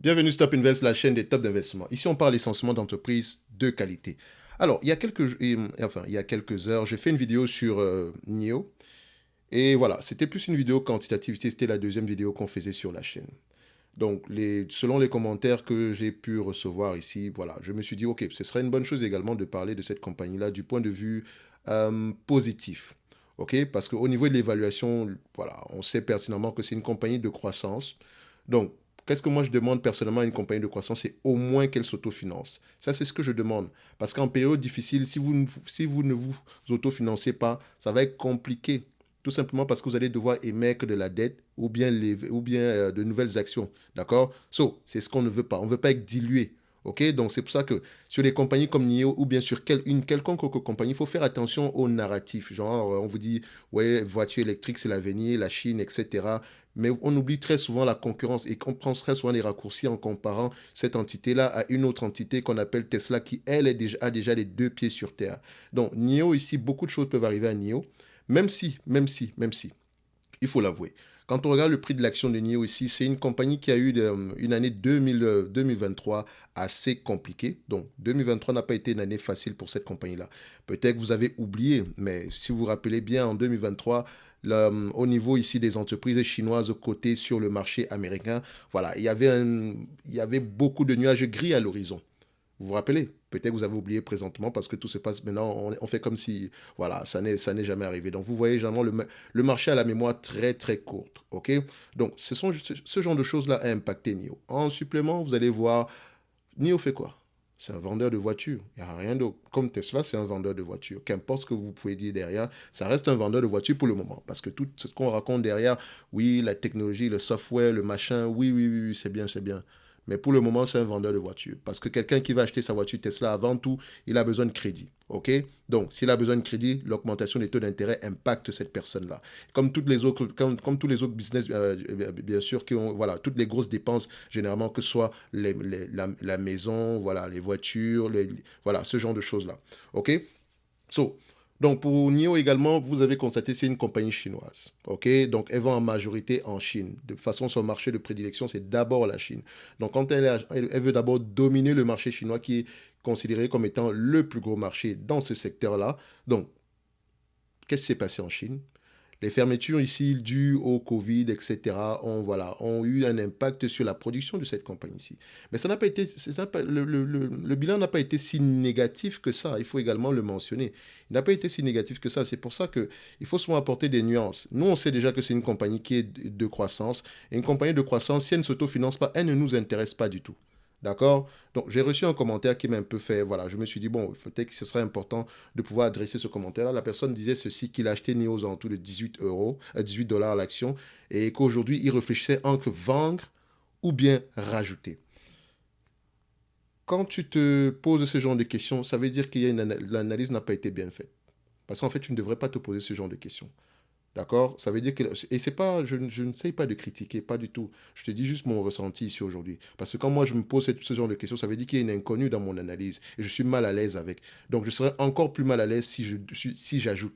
Bienvenue Stop Invest, la chaîne des top d'investissement. Ici, on parle essentiellement d'entreprises de qualité. Alors, il y a quelques heures, j'ai fait une vidéo sur NIO. Et voilà, c'était plus une vidéo quantitative. C'était la deuxième vidéo qu'on faisait sur la chaîne. Donc, selon les commentaires que j'ai pu recevoir ici, voilà, je me suis dit, OK, ce serait une bonne chose également de parler de cette compagnie-là du point de vue positif. OK, parce qu'au niveau de l'évaluation, voilà, on sait pertinemment que c'est une compagnie de croissance. Donc, qu'est-ce que moi je demande personnellement à une compagnie de croissance? C'est au moins qu'elle s'autofinance. Ça, c'est ce que je demande. Parce qu'en période difficile, si vous ne vous autofinancez pas, ça va être compliqué. Tout simplement parce que vous allez devoir émettre de la dette ou bien de nouvelles actions. D'accord? C'est ce qu'on ne veut pas. On ne veut pas être dilué. OK? Donc, c'est pour ça que sur les compagnies comme NIO ou bien sur une quelconque autre compagnie, il faut faire attention au narratif. Genre, on vous dit, ouais, voiture électrique, c'est l'avenir, la Chine, etc. Mais on oublie très souvent la concurrence et qu'on prend très souvent des raccourcis en comparant cette entité-là à une autre entité qu'on appelle Tesla qui, elle, a déjà les deux pieds sur terre. Donc, NIO, ici, beaucoup de choses peuvent arriver à NIO, même si, il faut l'avouer. Quand on regarde le prix de l'action de NIO ici, c'est une compagnie qui a eu une année 2023 assez compliquée. Donc, 2023 n'a pas été une année facile pour cette compagnie-là. Peut-être que vous avez oublié, mais si vous vous rappelez bien, en 2023, au niveau ici des entreprises chinoises cotées sur le marché américain, voilà, il y avait beaucoup de nuages gris à l'horizon. Vous vous rappelez? Peut-être que vous avez oublié présentement parce que tout se passe maintenant. On fait comme si, voilà, ça n'est jamais arrivé. Donc, vous voyez, généralement, le marché a la mémoire très, très courte. OK? Donc, ce genre de choses-là a impacté NIO. En supplément, vous allez voir, NIO fait quoi? C'est un vendeur de voitures. Il n'y a rien d'autre. Comme Tesla, c'est un vendeur de voitures. Qu'importe ce que vous pouvez dire derrière, ça reste un vendeur de voitures pour le moment. Parce que tout ce qu'on raconte derrière, oui, la technologie, le software, le machin, oui, oui, oui, oui, c'est bien, c'est bien. Mais pour le moment, c'est un vendeur de voitures. Parce que quelqu'un qui va acheter sa voiture Tesla, avant tout, il a besoin de crédit. OK? Donc, s'il a besoin de crédit, l'augmentation des taux d'intérêt impacte cette personne-là. Comme tous les autres business, bien sûr, qui ont, voilà, toutes les grosses dépenses, généralement, que ce soit la maison, voilà, les voitures, voilà, ce genre de choses-là. OK? So, donc pour NIO également, vous avez constaté, c'est une compagnie chinoise. OK? Donc elle vend en majorité en Chine. De toute façon, son marché de prédilection, c'est d'abord la Chine. Donc quand elle veut d'abord dominer le marché chinois qui est considéré comme étant le plus gros marché dans ce secteur-là. Donc, qu'est-ce qui s'est passé en Chine? Les fermetures ici dues au Covid, etc., ont eu un impact sur la production de cette compagnie ici. Mais ça n'a pas été, le bilan n'a pas été si négatif que ça. Il faut également le mentionner. Il n'a pas été si négatif que ça. C'est pour ça qu'il faut souvent apporter des nuances. Nous, on sait déjà que c'est une compagnie qui est de croissance. Et une compagnie de croissance, si elle ne s'autofinance pas, elle ne nous intéresse pas du tout. D'accord? Donc, j'ai reçu un commentaire qui m'a un peu fait. Voilà, je me suis dit, bon, peut-être que ce serait important de pouvoir adresser ce commentaire-là. La personne disait ceci, qu'il a acheté NIO aux alentours de 18 euros, 18 dollars l'action, et qu'aujourd'hui, il réfléchissait entre vendre ou bien rajouter. Quand tu te poses ce genre de questions, ça veut dire que l'analyse n'a pas été bien faite. Parce qu'en fait, tu ne devrais pas te poser ce genre de questions. D'accord? Ça veut dire que. Et c'est pas. Je ne sais pas de critiquer, pas du tout. Je te dis juste mon ressenti ici aujourd'hui. Parce que quand moi je me pose ce genre de questions, ça veut dire qu'il y a une inconnue dans mon analyse. Et je suis mal à l'aise avec. Donc je serais encore plus mal à l'aise si j'ajoute.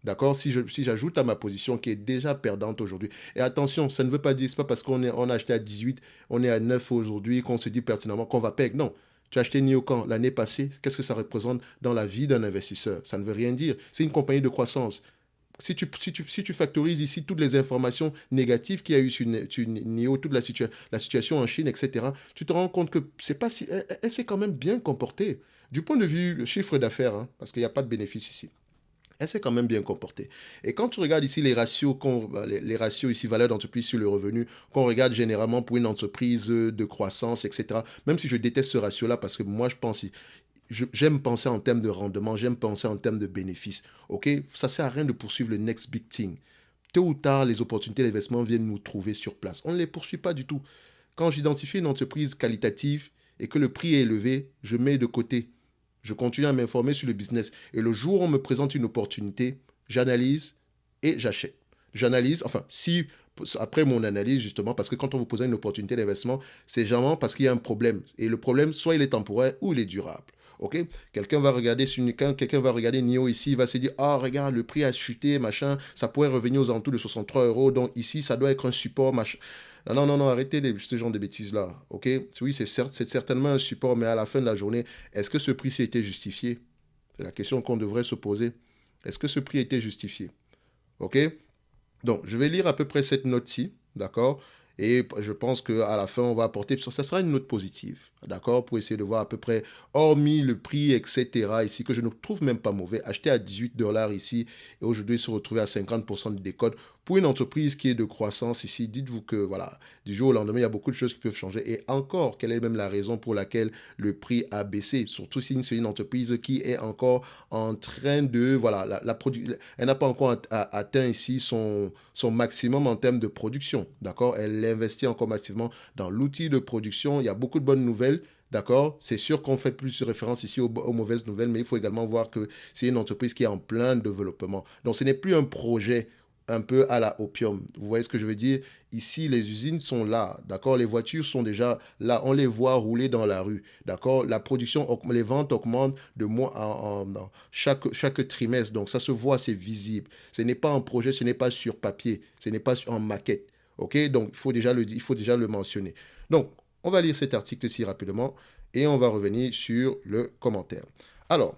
D'accord? Si j'ajoute à ma position qui est déjà perdante aujourd'hui. Et attention, ça ne veut pas dire, c'est pas parce on a acheté à 18, on est à 9 aujourd'hui, qu'on se dit pertinemment qu'on va perdre. Non. Tu as acheté Neocan l'année passée, qu'est-ce que ça représente dans la vie d'un investisseur? Ça ne veut rien dire. C'est une compagnie de croissance. Si tu factorises ici toutes les informations négatives qu'il y a eu sur NIO, toute la situation en Chine, etc., tu te rends compte que c'est pas si, elle s'est quand même bien comportée. Du point de vue chiffre d'affaires, hein, parce qu'il n'y a pas de bénéfice ici. Elle s'est quand même bien comportée. Et quand tu regardes ici les ratios ici, valeur d'entreprise sur le revenu, qu'on regarde généralement pour une entreprise de croissance, etc., même si je déteste ce ratio-là, parce que moi, j'aime penser en termes de rendement, j'aime penser en termes de bénéfices. OK? Ça ne sert à rien de poursuivre le next big thing. Tôt ou tard, les opportunités d'investissement viennent nous trouver sur place. On ne les poursuit pas du tout. Quand j'identifie une entreprise qualitative et que le prix est élevé, je mets de côté. Je continue à m'informer sur le business. Et le jour où on me présente une opportunité, j'analyse et j'achète. J'analyse, enfin, si après mon analyse, justement, parce que quand on vous pose une opportunité d'investissement, c'est généralement parce qu'il y a un problème. Et le problème, soit il est temporaire ou il est durable. OK? Quand quelqu'un va regarder NIO ici, il va se dire, ah, regarde, le prix a chuté, machin, ça pourrait revenir aux alentours de 63 euros, donc ici, ça doit être un support, machin. Ah non, non, non, arrêtez ce genre de bêtises-là, ok? Oui, c'est certainement un support, mais à la fin de la journée, est-ce que ce prix-ci était justifié? C'est la question qu'on devrait se poser. Est-ce que ce prix était justifié? Ok? Donc, je vais lire à peu près cette note-ci, d'accord? Et je pense qu'à la fin, on va apporter, ça sera une note positive, d'accord? Pour essayer de voir à peu près, hormis le prix, etc., ici, que je ne trouve même pas mauvais, acheter à 18 dollars ici, et aujourd'hui se retrouver à 50% de décote, pour une entreprise qui est de croissance ici, dites-vous que, voilà, du jour au lendemain, il y a beaucoup de choses qui peuvent changer. Et encore, quelle est même la raison pour laquelle le prix a baissé? Surtout si c'est une entreprise qui est encore en train de, voilà, elle n'a pas encore atteint ici son maximum en termes de production, d'accord? Elle investit encore massivement dans l'outil de production. Il y a beaucoup de bonnes nouvelles. D'accord? C'est sûr qu'on fait plus référence ici aux mauvaises nouvelles, mais il faut également voir que c'est une entreprise qui est en plein développement. Donc, ce n'est plus un projet un peu à la opium. Vous voyez ce que je veux dire? Ici, les usines sont là, d'accord? Les voitures sont déjà là, on les voit rouler dans la rue, d'accord? La production, les ventes augmentent de mois en chaque trimestre, donc ça se voit, c'est visible. Ce n'est pas un projet, ce n'est pas sur papier, ce n'est pas en maquette, ok? Donc, il faut déjà le mentionner. Donc, on va lire cet article-ci rapidement et on va revenir sur le commentaire. Alors,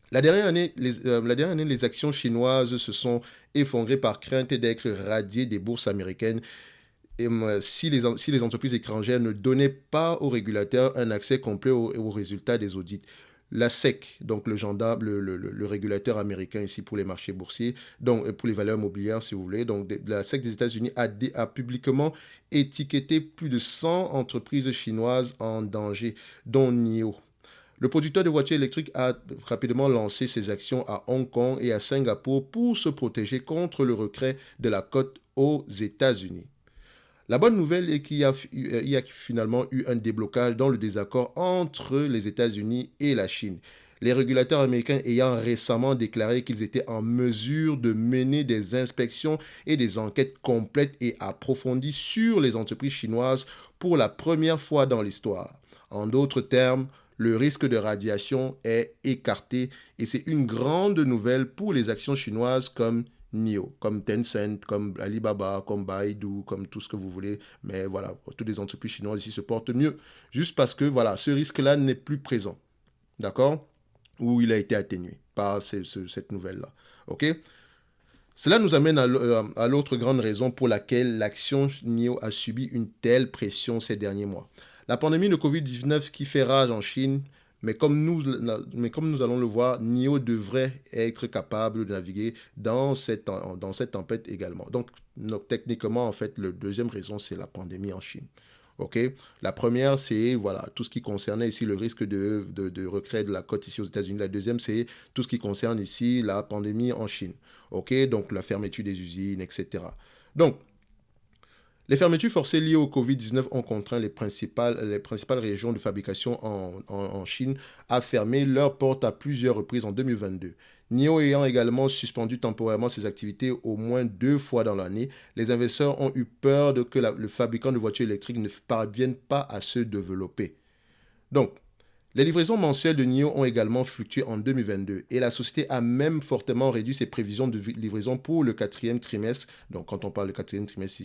la dernière année, les actions chinoises se sont effondrées par crainte d'être radiées des bourses américaines et, si les entreprises étrangères ne donnaient pas aux régulateurs un accès complet aux résultats des audits. La SEC, donc le gendarme, le régulateur américain ici pour les marchés boursiers, donc pour les valeurs mobilières si vous voulez, donc la SEC des États-Unis a publiquement étiqueté plus de 100 entreprises chinoises en danger, dont NIO. Le producteur de voitures électriques a rapidement lancé ses actions à Hong Kong et à Singapour pour se protéger contre le retrait de la cote aux États-Unis. La bonne nouvelle est qu'il y a finalement eu un déblocage dans le désaccord entre les États-Unis et la Chine. Les régulateurs américains ayant récemment déclaré qu'ils étaient en mesure de mener des inspections et des enquêtes complètes et approfondies sur les entreprises chinoises pour la première fois dans l'histoire. En d'autres termes, le risque de radiation est écarté et c'est une grande nouvelle pour les actions chinoises comme NIO, comme Tencent, comme Alibaba, comme Baidu, comme tout ce que vous voulez. Mais voilà, toutes les entreprises chinoises ici se portent mieux. Juste parce que voilà, ce risque-là n'est plus présent. D'accord? Ou il a été atténué par cette nouvelle-là. OK? Cela nous amène à l'autre grande raison pour laquelle l'action NIO a subi une telle pression ces derniers mois. La pandémie de Covid-19 qui fait rage en Chine, mais comme nous allons le voir, NIO devrait être capable de naviguer dans cette tempête également. Donc techniquement, en fait, la deuxième raison, c'est la pandémie en Chine. OK? La première, c'est voilà, tout ce qui concernait ici le risque de recréer de la cote ici aux États-Unis. La deuxième, c'est tout ce qui concerne ici la pandémie en Chine. OK? Donc la fermeture des usines, etc. Donc, les fermetures forcées liées au Covid-19 ont contraint les principales régions de fabrication en Chine à fermer leurs portes à plusieurs reprises en 2022. NIO ayant également suspendu temporairement ses activités au moins 2 fois dans l'année, les investisseurs ont eu peur que le fabricant de voitures électriques ne parvienne pas à se développer. Donc, les livraisons mensuelles de NIO ont également fluctué en 2022 et la société a même fortement réduit ses prévisions de livraison pour le quatrième trimestre. Donc, quand on parle de quatrième trimestre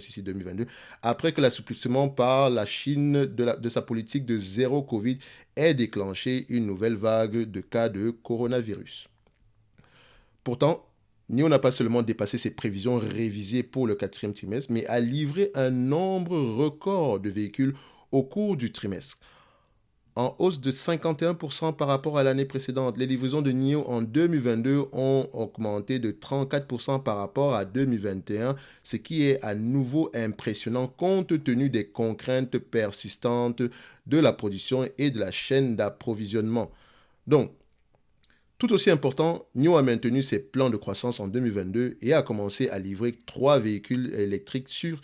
ici 2022, après que l'assouplissement par la Chine de sa politique de zéro Covid ait déclenché une nouvelle vague de cas de coronavirus. Pourtant, NIO n'a pas seulement dépassé ses prévisions révisées pour le quatrième trimestre, mais a livré un nombre record de véhicules au cours du trimestre en hausse de 51% par rapport à l'année précédente. Les livraisons de NIO en 2022 ont augmenté de 34% par rapport à 2021, ce qui est à nouveau impressionnant compte tenu des contraintes persistantes de la production et de la chaîne d'approvisionnement. Donc, tout aussi important, NIO a maintenu ses plans de croissance en 2022 et a commencé à livrer 3 véhicules électriques sur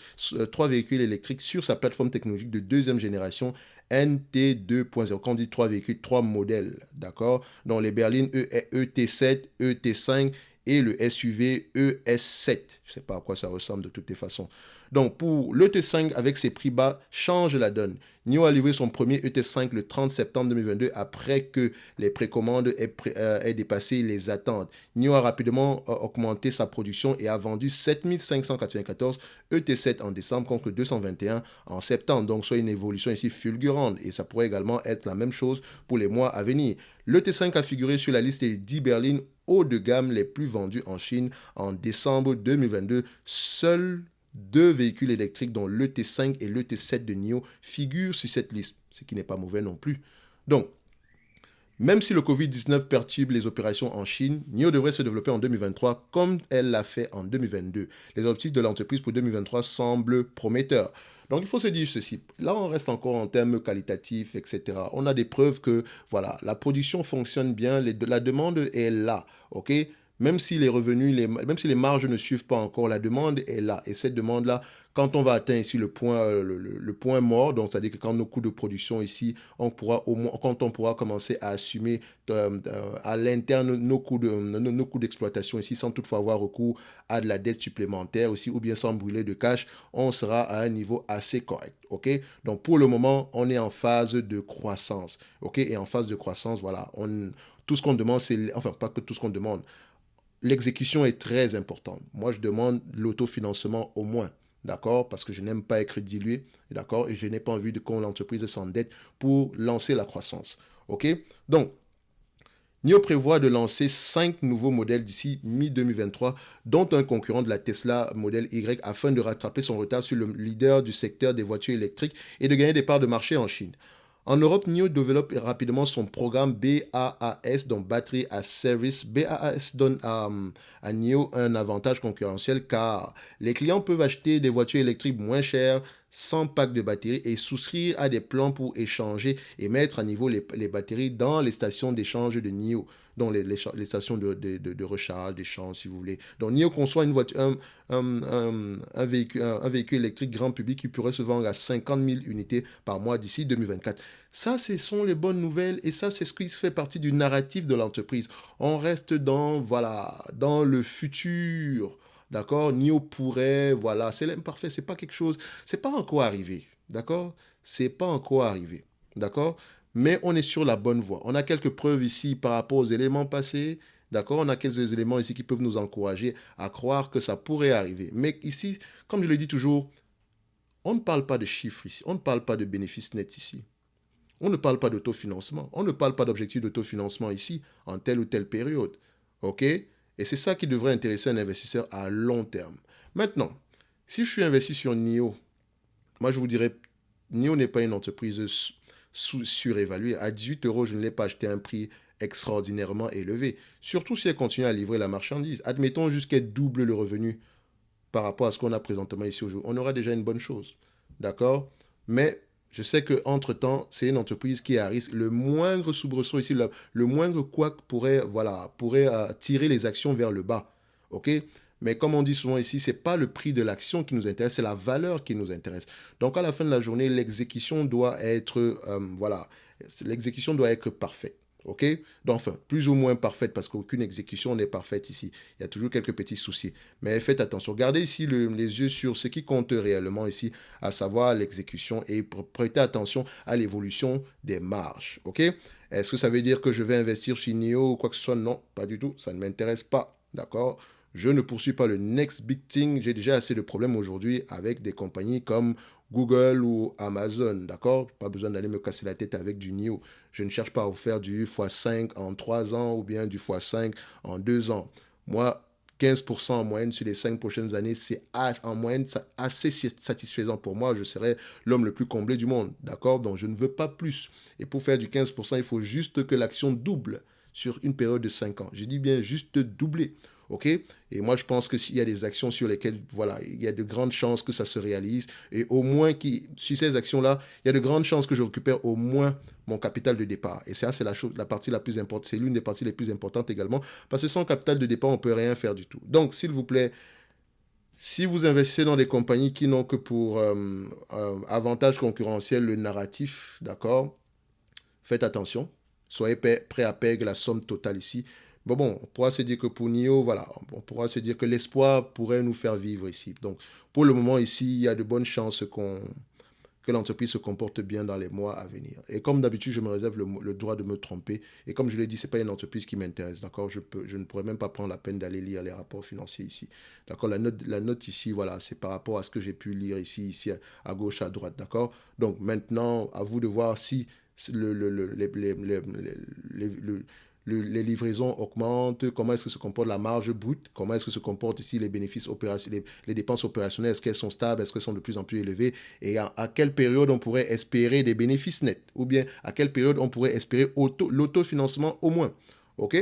sa plateforme technologique de deuxième génération NT 2.0. Quand on dit 3 véhicules, 3 modèles, d'accord? Donc les berlines ET7, ET5 et le SUV ES7. Je ne sais pas à quoi ça ressemble de toutes les façons. Donc, pour l'ET5 avec ses prix bas, change la donne. NIO a livré son premier ET5 le 30 septembre 2022 après que les précommandes aient dépassé les attentes. NIO a rapidement augmenté sa production et a vendu 7594 ET7 en décembre contre 221 en septembre. Donc, soit une évolution ici fulgurante et ça pourrait également être la même chose pour les mois à venir. L'ET5 a figuré sur la liste des 10 berlines haut de gamme les plus vendues en Chine en décembre 2022. Seuls 2 véhicules électriques, dont l'ET5 et l'ET7 de NIO, figurent sur cette liste, ce qui n'est pas mauvais non plus. Donc, même si le Covid-19 perturbe les opérations en Chine, NIO devrait se développer en 2023 comme elle l'a fait en 2022. Les objectifs de l'entreprise pour 2023 semblent prometteurs. Donc, il faut se dire ceci. Là, on reste encore en termes qualitatifs, etc. On a des preuves que, voilà, la production fonctionne bien, la demande est là, ok? Même si les revenus, même si les marges ne suivent pas encore, la demande est là. Et cette demande-là, quand on va atteindre ici le point mort, donc c'est-à-dire que quand nos coûts de production ici, quand on pourra commencer à assumer à l'interne nos coûts d'exploitation ici, sans toutefois avoir recours à de la dette supplémentaire aussi, ou bien sans brûler de cash, on sera à un niveau assez correct. Ok? Donc pour le moment, on est en phase de croissance. Ok? Et en phase de croissance, voilà, tout ce qu'on demande, enfin pas que tout ce qu'on demande. L'exécution est très importante. Moi, je demande l'autofinancement au moins, d'accord? Parce que je n'aime pas être dilué, d'accord? Et je n'ai pas envie que l'entreprise s'endette pour lancer la croissance, ok? Donc, NIO prévoit de lancer 5 nouveaux modèles d'ici mi-2023, dont un concurrent de la Tesla Model Y, afin de rattraper son retard sur le leader du secteur des voitures électriques et de gagner des parts de marché en Chine. En Europe, NIO développe rapidement son programme BAAS, donc Battery as Service. BAAS donne à NIO un avantage concurrentiel car les clients peuvent acheter des voitures électriques moins chères, sans pack de batterie et souscrire à des plans pour échanger et mettre à niveau les batteries dans les stations d'échange de NIO, donc les stations de recharge, d'échange si vous voulez. Donc NIO conçoit une voiture, un véhicule électrique grand public qui pourrait se vendre à 50 000 unités par mois d'ici 2024. Ça, ce sont les bonnes nouvelles et ça, c'est ce qui fait partie du narratif de l'entreprise. On reste dans le futur. D'accord? NIO pourrait, voilà, c'est l'imparfait, c'est pas quelque chose, c'est pas encore arrivé. D'accord? C'est pas encore arrivé. D'accord? Mais on est sur la bonne voie. On a quelques preuves ici par rapport aux éléments passés. D'accord? On a quelques éléments ici qui peuvent nous encourager à croire que ça pourrait arriver. Mais ici, comme je le dis toujours, on ne parle pas de chiffres ici. On ne parle pas de bénéfices nets ici. On ne parle pas d'autofinancement. On ne parle pas d'objectif d'autofinancement ici en telle ou telle période. OK? Et c'est ça qui devrait intéresser un investisseur à long terme. Maintenant, si je suis investi sur NIO, moi je vous dirais, NIO n'est pas une entreprise surévaluée. À 18 euros, je ne l'ai pas acheté à un prix extraordinairement élevé. Surtout si elle continue à livrer la marchandise. Admettons juste qu'elle double le revenu par rapport à ce qu'on a présentement ici aujourd'hui. On aura déjà une bonne chose. D'accord? Mais je sais qu'entre-temps, c'est une entreprise qui est à risque. Le moindre soubresaut ici, le moindre couac pourrait tirer les actions vers le bas. OK? Mais comme on dit souvent ici, ce n'est pas le prix de l'action qui nous intéresse, c'est la valeur qui nous intéresse. Donc à la fin de la journée, l'exécution doit être, l'exécution doit être parfaite. OK? Donc, enfin, plus ou moins parfaite, parce qu'aucune exécution n'est parfaite ici. Il y a toujours quelques petits soucis. Mais faites attention. Gardez ici les yeux sur ce qui compte réellement ici, à savoir l'exécution, et prêtez attention à l'évolution des marges. OK? Est-ce que ça veut dire que je vais investir chez NIO ou quoi que ce soit? Non, pas du tout. Ça ne m'intéresse pas. D'accord? Je ne poursuis pas le next big thing. J'ai déjà assez de problèmes aujourd'hui avec des compagnies comme Google ou Amazon, d'accord? Pas besoin d'aller me casser la tête avec du NIO. Je ne cherche pas à vous faire du x5 en 3 ans ou bien du x5 en 2 ans. Moi, 15% en moyenne sur les 5 prochaines années, c'est en moyenne assez satisfaisant pour moi. Je serai l'homme le plus comblé du monde, d'accord? Donc, je ne veux pas plus. Et pour faire du 15%, il faut juste que l'action double sur une période de 5 ans. Je dis bien juste doubler. OK? Et moi, je pense que s'il y a des actions sur lesquelles, voilà, il y a de grandes chances que ça se réalise. Et au moins, sur ces actions-là, il y a de grandes chances que je récupère au moins mon capital de départ. Et ça, c'est la partie la plus importante. C'est l'une des parties les plus importantes également. Parce que sans capital de départ, on ne peut rien faire du tout. Donc, s'il vous plaît, si vous investissez dans des compagnies qui n'ont que pour avantage concurrentiel le narratif, d'accord, faites attention. Soyez prêt à payer la somme totale ici. Bon, on pourra se dire que pour NIO, voilà, on pourra se dire que l'espoir pourrait nous faire vivre ici. Donc, pour le moment, ici, il y a de bonnes chances que l'entreprise se comporte bien dans les mois à venir. Et comme d'habitude, je me réserve le droit de me tromper. Et comme je l'ai dit, ce n'est pas une entreprise qui m'intéresse, d'accord? Je ne pourrais même pas prendre la peine d'aller lire les rapports financiers ici. D'accord? La note ici, voilà, c'est par rapport à ce que j'ai pu lire ici à gauche, à droite, d'accord? Donc maintenant, à vous de voir si les livraisons augmentent, comment est-ce que se comporte la marge brute, comment est-ce que se comportent ici les bénéfices opérationnels, les dépenses opérationnelles, est-ce qu'elles sont stables, est-ce qu'elles sont de plus en plus élevées, et à quelle période on pourrait espérer des bénéfices nets, ou bien à quelle période on pourrait espérer l'autofinancement au moins. OK?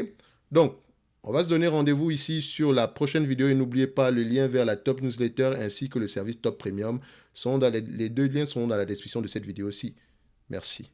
Donc, on va se donner rendez-vous ici sur la prochaine vidéo et n'oubliez pas le lien vers la Top Newsletter ainsi que le service Top Premium. Les deux liens sont dans la description de cette vidéo-ci. Merci.